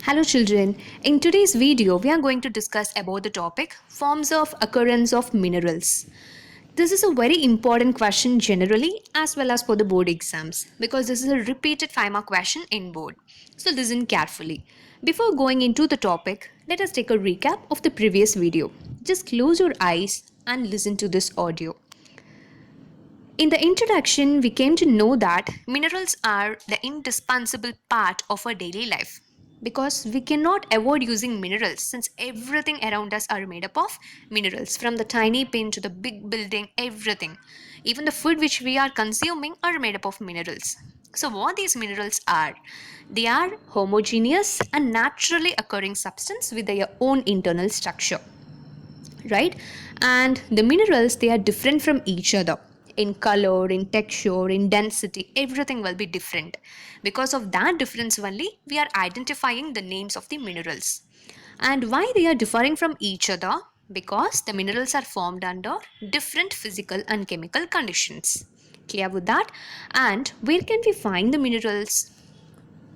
Hello children, in today's video we are going to discuss about the topic forms of occurrence of minerals. This is a very important question generally as well as for the board exams because this is a repeated 5-mark question in board. So listen carefully. Before going into the topic, let us take a recap of the previous video. Just close your eyes and listen to this audio. In the introduction, we came to know that minerals are the indispensable part of our daily life because we cannot avoid using minerals since everything around us are made up of minerals, from the tiny pin to the big building, everything. Even the food which we are consuming are made up of minerals. So what these minerals are? They are homogeneous and naturally occurring substance with their own internal structure, right? And the minerals, they are different from each other in color, in texture, in density. Everything will be different. Because of that difference only, we are identifying the names of the minerals. And why they are differing from each other? Because the minerals are formed under different physical and chemical conditions. Clear with that? And where can we find the minerals?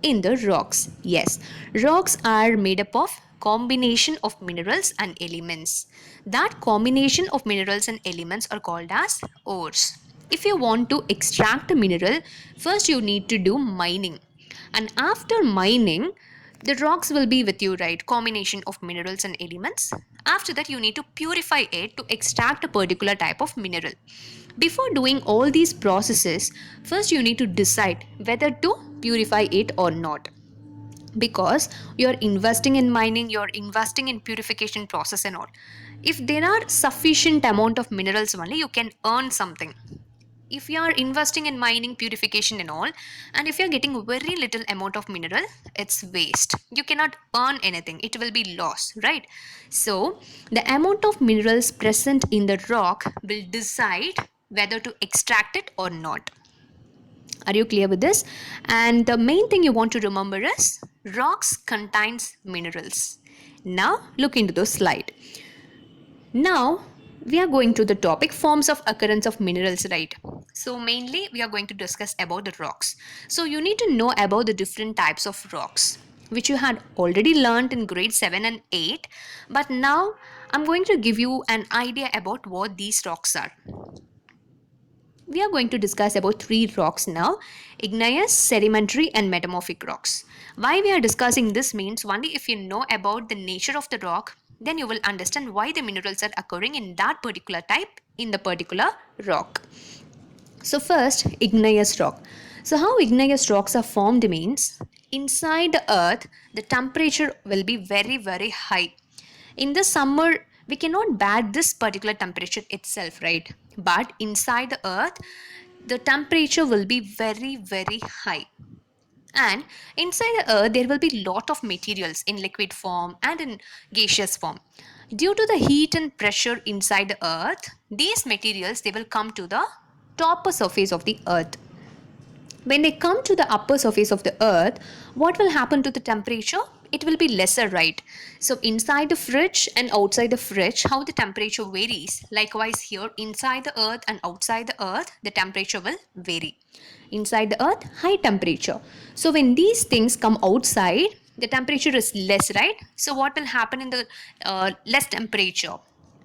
In the rocks. Yes, rocks are made up of combination of minerals and elements. That combination of minerals and elements are called as ores. If you want to extract a mineral, first you need to do mining. And after mining, the rocks will be with you, right? Combination of minerals and elements. After that, you need to purify it to extract a particular type of mineral. Before doing all these processes, first you need to decide whether to purify it or not. Because you're investing in mining, you're investing in purification process and all. If there are sufficient amount of minerals only, you can earn something. If you are investing in mining, purification and all, and if you're getting very little amount of mineral, it's waste. You cannot earn anything, it will be loss, right? So the amount of minerals present in the rock will decide whether to extract it or not. Are you clear with this? And the main thing you want to remember is rocks contains minerals. Now look into the slide. Now we are going to the topic forms of occurrence of minerals, right? So mainly we are going to discuss about the rocks. So you need to know about the different types of rocks which you had already learned in grade 7 and 8, but now I'm going to give you an idea about what these rocks are. We are going to discuss about 3 rocks now: igneous, sedimentary and metamorphic rocks. Why we are discussing this means only if you know about the nature of the rock, then you will understand why the minerals are occurring in that particular type in the particular rock. So first, igneous rock. So how igneous rocks are formed means inside the earth the temperature will be very high. In the summer we cannot bear this particular temperature itself, right? But inside the earth the temperature will be very high, and inside the earth there will be lot of materials in liquid form and in gaseous form. Due to the heat and pressure inside the earth, these materials, they will come to the top surface of the earth. When they come to the upper surface of the earth, what will happen to the temperature? It will be lesser, right? So inside the fridge and outside the fridge, how the temperature varies, likewise here inside the earth and outside the earth, the temperature will vary. Inside the earth, high temperature. So when these things come outside, the temperature is less, right? So what will happen in the less temperature?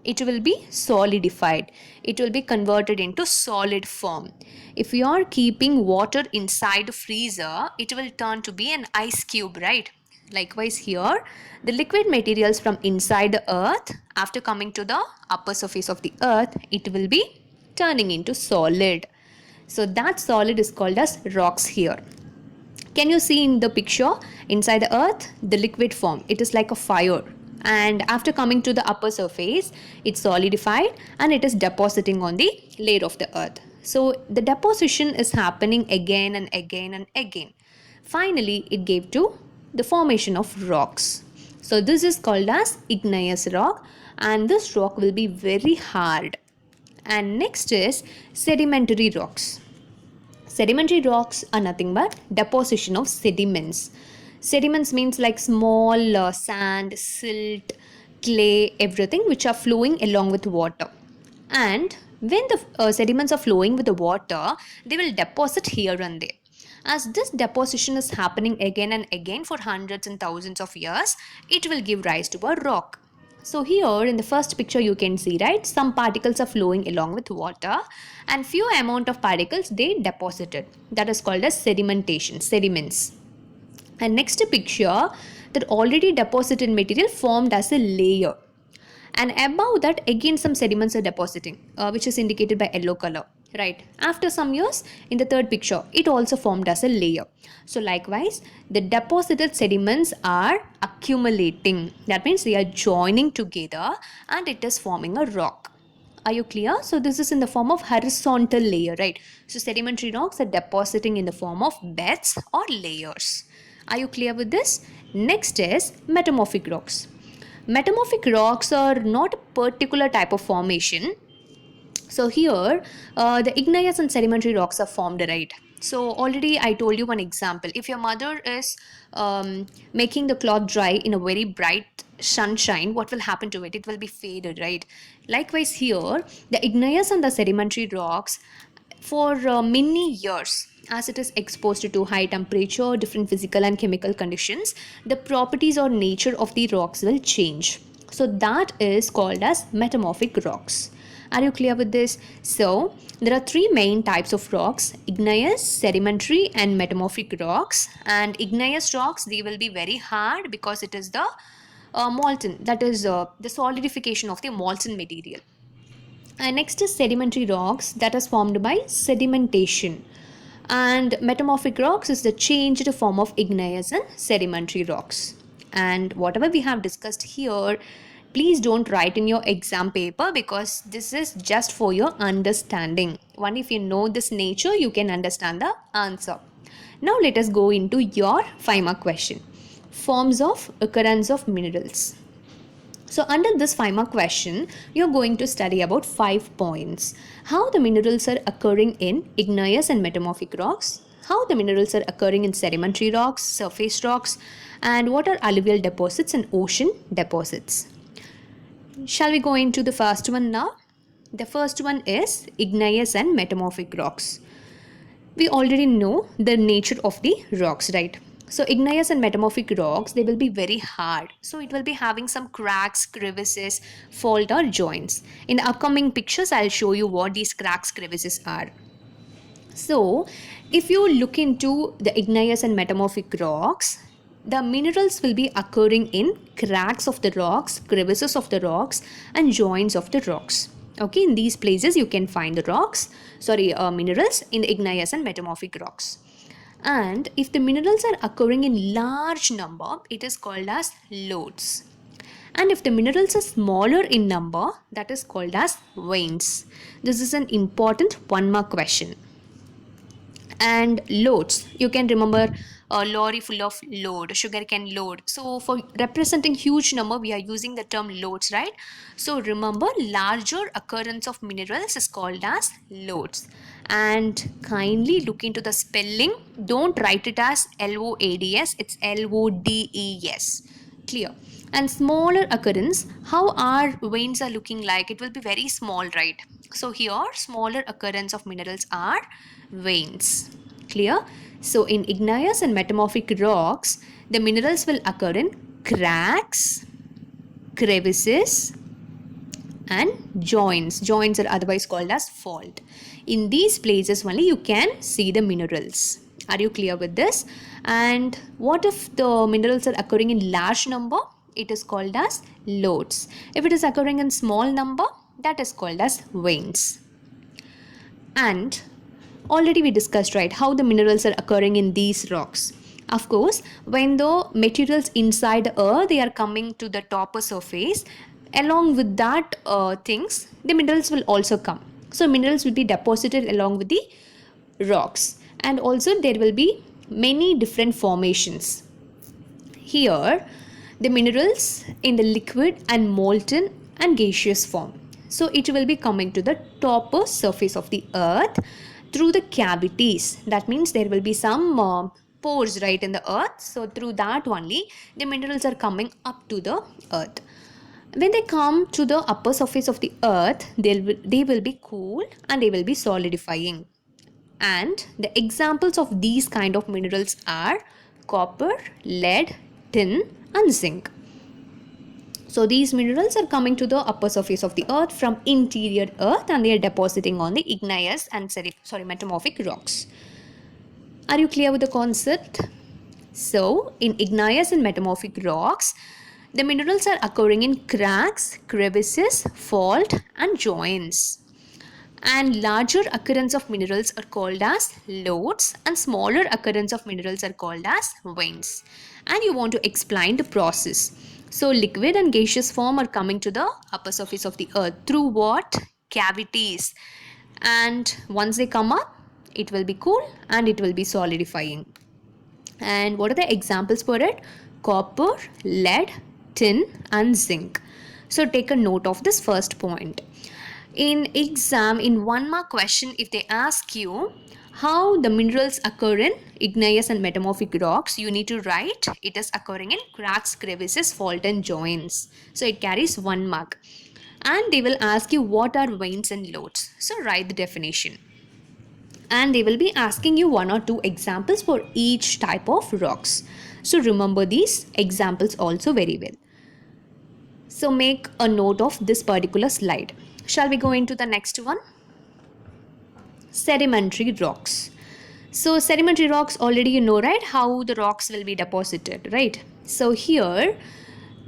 It will be solidified. It will be converted into solid form. If you are keeping water inside a freezer, it will turn to be an ice cube, right? Likewise here, the liquid materials from inside the earth, after coming to the upper surface of the earth, it will be turning into solid. So that solid is called as rocks here. Can you see in the picture inside the earth the liquid form? It is like a fire, and after coming to the upper surface it's solidified and it is depositing on the layer of the earth. So the deposition is happening again and again and again. Finally it gave to the formation of rocks. So this is called as igneous rock, and this rock will be very hard. And next is sedimentary rocks. Sedimentary rocks are nothing but deposition of sediments. Sediments means like small sand, silt, clay, everything which are flowing along with water. And when the sediments are flowing with the water, they will deposit here and there. As this deposition is happening again and again for hundreds and thousands of years, it will give rise to a rock. So here in the first picture you can see, right, some particles are flowing along with water and few amount of particles they deposited. That is called as sedimentation, sediments. And next picture, that already deposited material formed as a layer, and above that again some sediments are depositing, which is indicated by yellow color, right? After some years, in the third picture, it also formed as a layer. So likewise, the deposited sediments are accumulating, that means they are joining together and it is forming a rock. Are you clear? So this is in the form of horizontal layer, right? So sedimentary rocks are depositing in the form of beds or layers. Are you clear with this? Next is metamorphic rocks. Metamorphic rocks are not a particular type of formation. So here, the igneous and sedimentary rocks are formed, right? So already I told you one example. If your mother is making the cloth dry in a very bright sunshine, what will happen to it? It will be faded, right? Likewise here, the igneous and the sedimentary rocks, for many years, as it is exposed to high temperature, different physical and chemical conditions, the properties or nature of the rocks will change. So that is called as metamorphic rocks. Are you clear with this? So there are three main types of rocks: igneous, sedimentary and metamorphic rocks. And igneous rocks, they will be very hard because it is the molten, that is the solidification of the molten material. And next is sedimentary rocks, that is formed by sedimentation. And metamorphic rocks is the changed form of igneous and sedimentary rocks. And whatever we have discussed here, please don't write in your exam paper because this is just for your understanding. Only if you know this nature, you can understand the answer. Now let us go into your 5-mark question. Forms of occurrence of minerals. So under this 5-mark question, you're going to study about 5 points. How the minerals are occurring in igneous and metamorphic rocks, how the minerals are occurring in sedimentary rocks, surface rocks, and what are alluvial deposits and ocean deposits. Shall we go into the first one now? The first one is igneous and metamorphic rocks. We already know the nature of the rocks, right? So igneous and metamorphic rocks, they will be very hard. So it will be having some cracks, crevices, fault or joints. In the upcoming pictures, I'll show you what these cracks, crevices are. So if you look into the igneous and metamorphic rocks, the minerals will be occurring in cracks of the rocks, crevices of the rocks and joints of the rocks. Okay, in these places you can find the minerals in the igneous and metamorphic rocks. And if the minerals are occurring in large number, it is called as lodes. And if the minerals are smaller in number, that is called as veins. This is an important 1-mark question. And loads, you can remember a lorry full of load, sugar can load. So for representing huge number, we are using the term loads, right? So remember, larger occurrence of minerals is called as loads. And kindly look into the spelling. Don't write it as LOADS, it's LODES. Clear? And smaller occurrence, how our veins are looking like? It will be very small, right? So here, smaller occurrence of minerals are veins. Clear? So in igneous and metamorphic rocks, the minerals will occur in cracks, crevices and joints. Joints are otherwise called as fault. In these places only you can see the minerals. Are you clear with this? And what if the minerals are occurring in large number? It is called as lodes. If it is occurring in small number, that is called as veins. And already we discussed, right, how the minerals are occurring in these rocks. Of course, when the materials inside the earth, they are coming to the topper surface, along with that things, the minerals will also come. So minerals will be deposited along with the rocks. And also there will be many different formations. Here, the minerals in the liquid and molten and gaseous form. So it will be coming to the topper surface of the earth through the cavities. That means there will be some pores, right, in the earth. So through that only the minerals are coming up to the earth. When they come to the upper surface of the earth, they will be cool and they will be solidifying. And the examples of these kind of minerals are copper, lead, tin and zinc. So these minerals are coming to the upper surface of the earth from interior earth, and they are depositing on the igneous and metamorphic rocks. Are you clear with the concept? So in igneous and metamorphic rocks, the minerals are occurring in cracks, crevices, fault and joints. And larger occurrence of minerals are called as lodes, and smaller occurrence of minerals are called as veins. And you want to explain the process. So liquid and gaseous form are coming to the upper surface of the earth through what? Cavities. And once they come up, it will be cool and it will be solidifying. And what are the examples for it? Copper, lead, tin and zinc. So take a note of this first point. In exam, in 1 mark question, if they ask you how the minerals occur in igneous and metamorphic rocks, you need to write it is occurring in cracks, crevices, fault and joints. So it carries 1 mark. And they will ask you what are veins and lodes. So write the definition. And they will be asking you 1 or 2 examples for each type of rocks. So remember these examples also very well. So make a note of this particular slide. Shall we go into the next one? Sedimentary rocks. So sedimentary rocks, already you know, right, how the rocks will be deposited, right? So here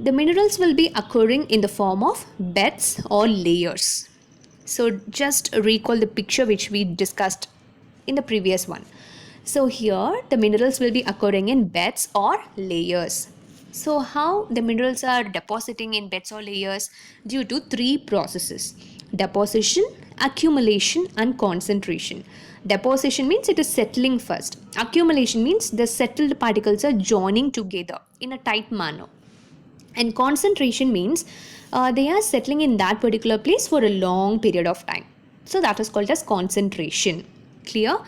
the minerals will be occurring in the form of beds or layers. So just recall the picture which we discussed in the previous one. So here the minerals will be occurring in beds or layers. So how the minerals are depositing in beds or layers? Due to 3 processes: deposition, accumulation and concentration. Deposition means it is settling first. Accumulation means the settled particles are joining together in a tight manner. And concentration means they are settling in that particular place for a long period of time. So that is called as concentration. Clear?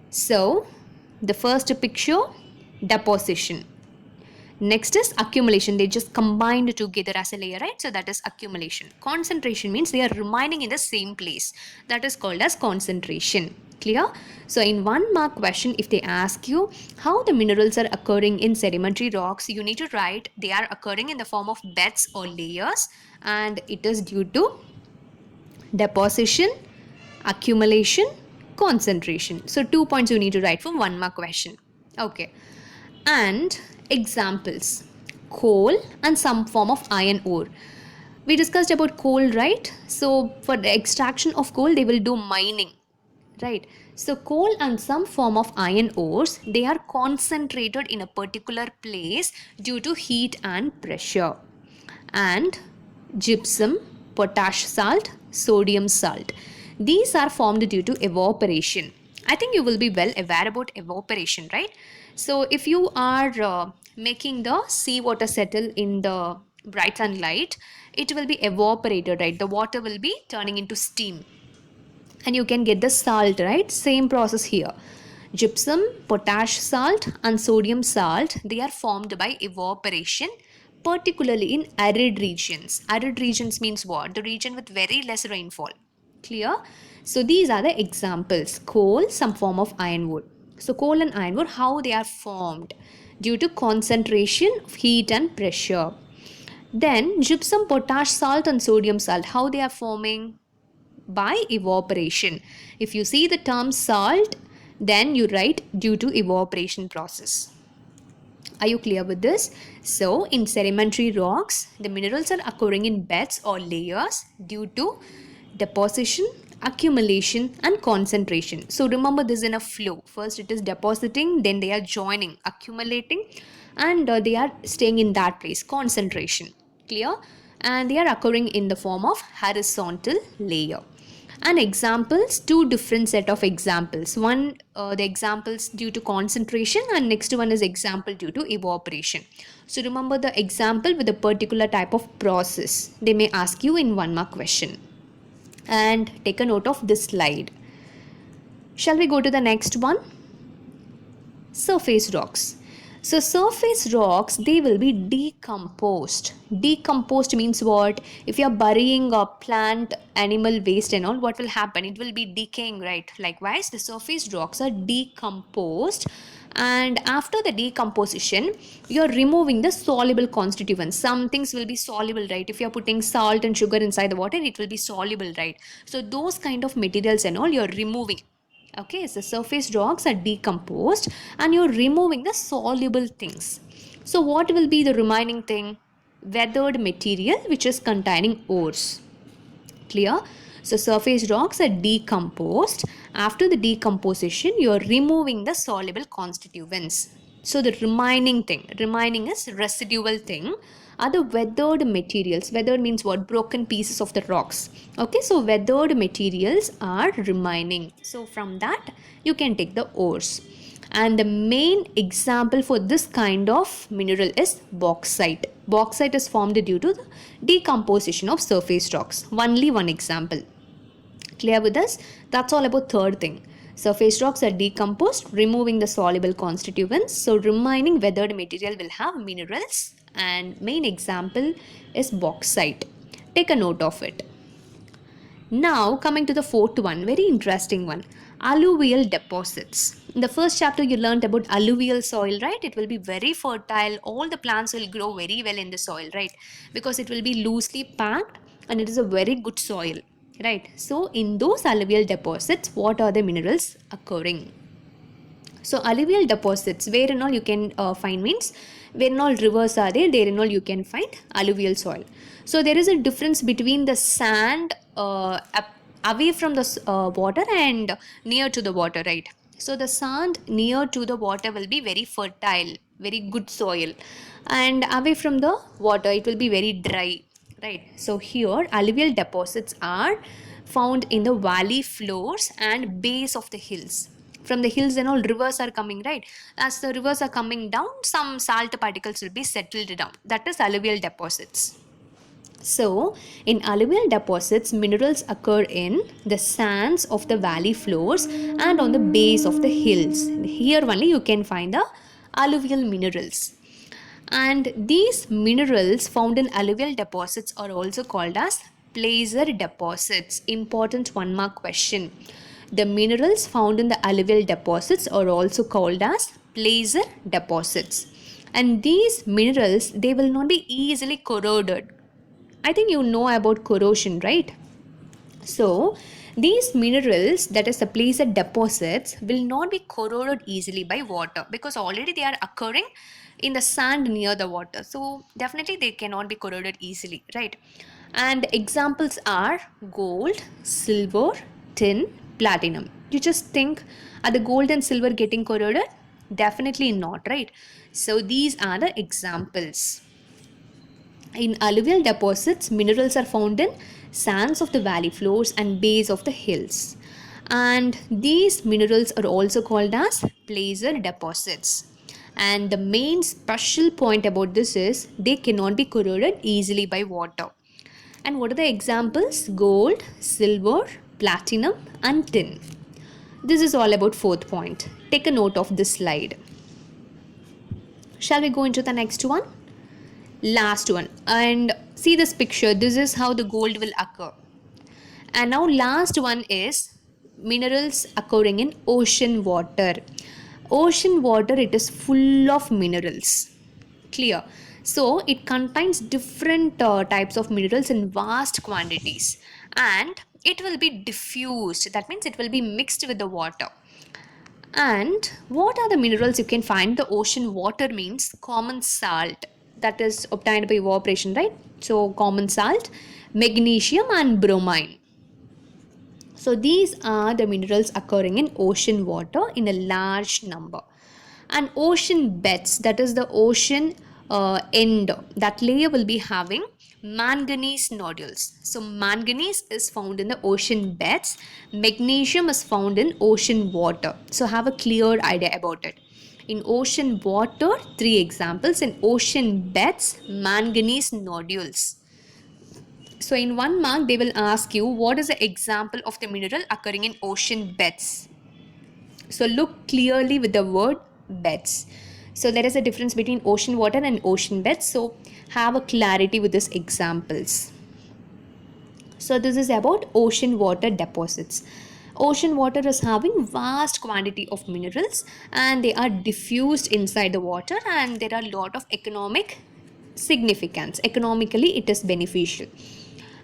So the first picture, deposition. Next is accumulation. They just combined together as a layer, right? So that is accumulation. Concentration means they are remaining in the same place. That is called as concentration. Clear? So in 1 mark question, if they ask you how the minerals are occurring in sedimentary rocks, you need to write they are occurring in the form of beds or layers, and it is due to deposition, accumulation, concentration. So 2 points you need to write for 1 mark question. Okay. And examples: coal and some form of iron ore. We discussed about coal, right? So for the extraction of coal, they will do mining, right? So coal and some form of iron ores, they are concentrated in a particular place due to heat and pressure. And gypsum, potash salt, sodium salt, these are formed due to evaporation. I think you will be well aware about evaporation, right? So if you are making the seawater settle in the bright sunlight, it will be evaporated, right? The water will be turning into steam and you can get the salt, right? Same process here. Gypsum, potash salt and sodium salt, they are formed by evaporation, particularly in arid regions. Arid regions means what? The region with very less rainfall. Clear? So these are the examples: coal, some form of ironwood. So coal and ironwood, how they are formed? Due to concentration of heat and pressure. Then gypsum, potash salt and sodium salt, how they are forming? By evaporation. If you see the term salt, then you write due to evaporation process. Are you clear with this? So in sedimentary rocks, the minerals are occurring in beds or layers due to deposition, accumulation and concentration. So remember this in a flow. First it is depositing, then they are joining, accumulating, and they are staying in that place, concentration. Clear? And they are occurring in the form of horizontal layer. And examples, 2 different set of examples. One, the examples due to concentration, and next one is example due to evaporation. So remember the example with a particular type of process. They may ask you in 1 mark question. And take a note of this slide. Shall we go to the next one? Surface rocks. So surface rocks, they will be decomposed. Decomposed means what? If you are burying a plant, animal waste and all, what will happen? It will be decaying, right? Likewise, the surface rocks are decomposed, and after the decomposition, you are removing the soluble constituents. Some things will be soluble, right? If you are putting salt and sugar inside the water, it will be soluble, right? So those kind of materials and all you are removing. Okay, so surface rocks are decomposed and you're removing the soluble things. So what will be the remaining thing? Weathered material which is containing ores. Clear? So surface rocks are decomposed. After the decomposition, you're removing the soluble constituents. So the remaining is residual thing, are the weathered materials. Weathered means what? Broken pieces of the rocks. Okay, so weathered materials are remaining. So from that, you can take the ores. And the main example for this kind of mineral is bauxite. Bauxite is formed due to the decomposition of surface rocks. Only one example. Clear with us? That's all about third thing. Surface rocks are decomposed, removing the soluble constituents. So remaining weathered material will have minerals, and main example is bauxite. Take a note of it. Now, coming to the fourth one, very interesting one, alluvial deposits. In the first chapter, you learned about alluvial soil, right? It will be very fertile. All the plants will grow very well in the soil, right? Because it will be loosely packed and it is a very good soil, right? So, in those alluvial deposits, what are the minerals occurring? So alluvial deposits, where and all you can find means where and all rivers are there and all you can find alluvial soil. So there is a difference between the sand away from the water and near to the water, right? So the sand near to the water will be very fertile, very good soil, and away from the water it will be very dry, right? So here alluvial deposits are found in the valley floors and base of the hills. From the hills and all rivers are coming, right? As the rivers are coming down, some salt particles will be settled down. That is alluvial deposits. So, in alluvial deposits, minerals occur in the sands of the valley floors and on the base of the hills. Here only you can find the alluvial minerals. And these minerals found in alluvial deposits are also called as placer deposits. Important 1 mark question. The minerals found in the alluvial deposits are also called as placer deposits. And these minerals, they will not be easily corroded. I think you know about corrosion, right? So, these minerals, that is the placer deposits, will not be corroded easily by water because already they are occurring in the sand near the water. So, definitely they cannot be corroded easily, right? And examples are gold, silver, tin, platinum. You just think, are the gold and silver getting corroded? Definitely not, right? So, these are the examples. In alluvial deposits, minerals are found in sands of the valley floors and base of the hills. And these minerals are also called as placer deposits. And the main special point about this is they cannot be corroded easily by water. And what are the examples? Gold, silver, platinum, and tin. This is all about fourth point. Take a note of this slide. Shall we go into the next one? Last one, and see this picture. This is how the gold will occur. And now last one is minerals occurring in ocean water. Ocean water, it is full of minerals. Clear? So it contains different types of minerals in vast quantities, and it will be diffused. That means it will be mixed with the water. And what are the minerals you can find? The ocean water means common salt, that is obtained by evaporation, right? So common salt, magnesium, and bromine. So these are the minerals occurring in ocean water in a large number. And ocean beds, that is the ocean end, that layer will be having manganese nodules. So manganese is found in the ocean beds, magnesium is found in ocean water. So have a clear idea about it. In ocean water, 3 examples. In ocean beds, manganese nodules. So in 1 mark, they will ask you what is the example of the mineral occurring in ocean beds. So look clearly with the word beds. So there is a difference between ocean water and ocean beds. So have a clarity with these examples. So this is about ocean water deposits. Ocean water is having vast quantity of minerals and they are diffused inside the water, and there are a lot of economic significance. Economically it is beneficial.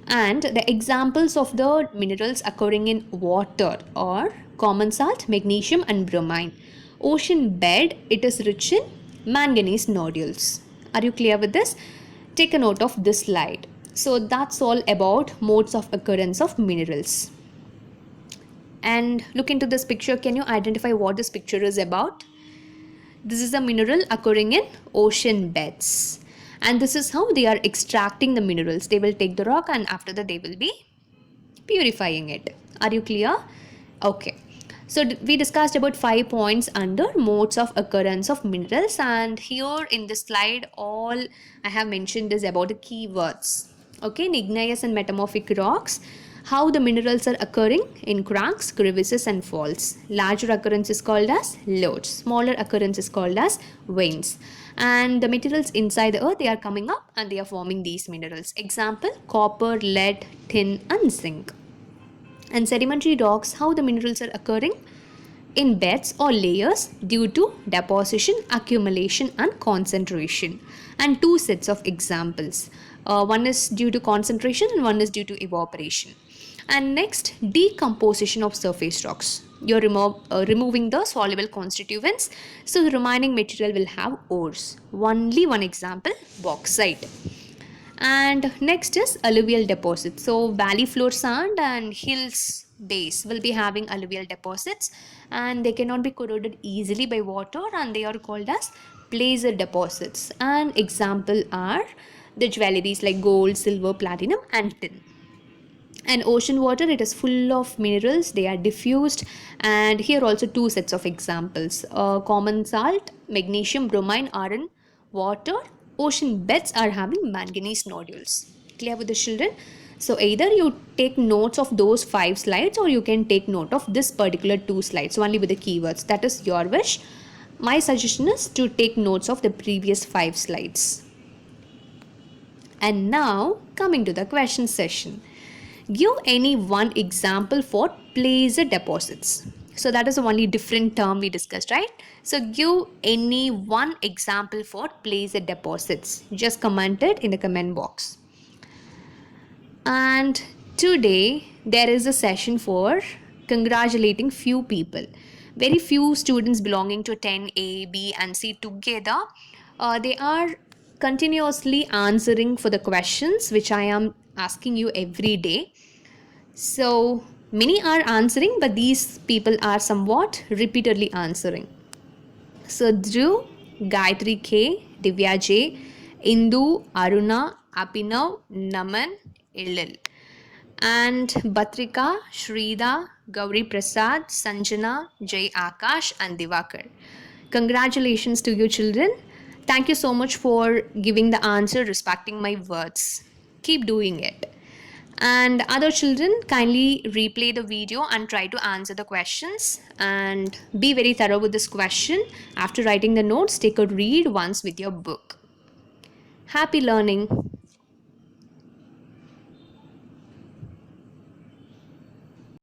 And the examples of the minerals occurring in water are common salt, magnesium and bromine. Ocean bed, it is rich in manganese nodules. Are you clear with this? Take a note of this slide. So that's all about modes of occurrence of minerals. And look into this picture. Can you identify what this picture is about? This is a mineral occurring in ocean beds. And this is how they are extracting the minerals. They will take the rock and after that they will be purifying it. Are you clear? Okay. So we discussed about 5 points under modes of occurrence of minerals, and here in this slide all I have mentioned is about the keywords. Okay, in igneous and metamorphic rocks, how the minerals are occurring in cracks, crevices and faults. Larger occurrence is called as lodes. Smaller occurrence is called as veins. And the materials inside the earth, they are coming up and they are forming these minerals. Example, copper, lead, tin and zinc. And sedimentary rocks, how the minerals are occurring in beds or layers due to deposition, accumulation and concentration. And two sets of examples. One is due to concentration and one is due to evaporation. And next, decomposition of surface rocks. You're removing the soluble constituents, so the remaining material will have ores. Only one example, bauxite. And next is alluvial deposits. So valley floor sand and hills base will be having alluvial deposits, and they cannot be corroded easily by water, and they are called as placer deposits. And example are the jewelries like gold, silver, platinum and tin. And ocean water, it is full of minerals, they are diffused, and here also two sets of examples. Common salt, magnesium, bromine are in water. Ocean beds are having manganese nodules. Clear with the children? So either you take notes of those 5 slides or you can take note of this particular 2 slides only with the keywords. That is your wish. My suggestion is to take notes of the previous 5 slides. And now coming to the question session. Give any one example for placer deposits. So that is the only different term we discussed, right? So give any one example for placer deposits. Just comment it in the comment box. And today there is a session for congratulating few people. Very few students belonging to 10A, B and C together. They are continuously answering for the questions which I am asking you every day. So many are answering, but these people are somewhat repeatedly answering. So Dhruv, Gayatri K, Divya J, Indu, Aruna, Apinav, Naman, Illil. And Batrika, Shrida, Gauri Prasad, Sanjana, Jay Akash and Divakar. Congratulations to you children. Thank you so much for giving the answer respecting my words. Keep doing it. And other children, kindly replay the video and try to answer the questions and be very thorough with this question. After writing the notes, take a read once with your book. Happy learning.